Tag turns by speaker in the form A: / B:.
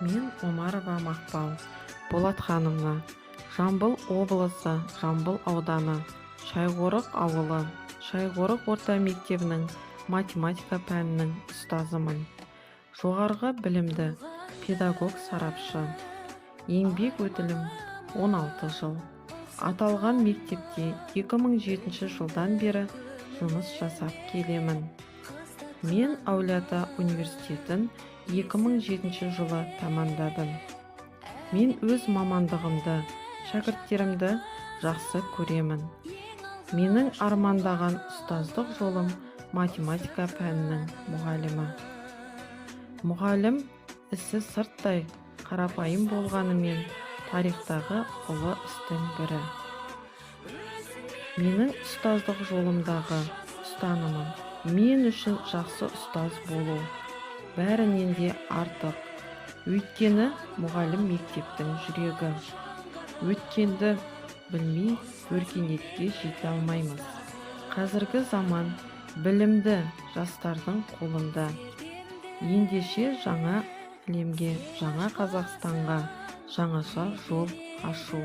A: Мен Омарова Мақпал Болатхановна, Жамбыл облысы, Жамбыл ауданы, Шайғорық ауылы, Шайғорық орта мектебінің математика пәнінің ұстазымын. Жоғарғы білімді педагог сарапшы. Еңбек өтілім 16 жыл. Аталған мектепте 2007 жылдан бері жұмыс жасап келемін. Мен Әулие-Ата университетін 2007 жылы тәмамдадым. Мен өз мамандығымды, шәкірттерімді жақсы көремін. Менің армандаған ұстаздық жолым математика пәнінің мұғалімі. Мұғалім ісі сырттай қарапайым болғанымен тарихтағы ұлы істің бірі. Менің ұстаздық жолымдағы ұстанымым мен үшін жақсы ұстаз болу, бәрінен де артық. Өйткені мұғалім мектептің жүрегі. Өткенді білмей өркениетке жете алмаймыз. Қазіргі заман білімді жастардың қолында. Ендеше жаңа әлемге, жаңа Қазақстанға жаңаша жол ашу.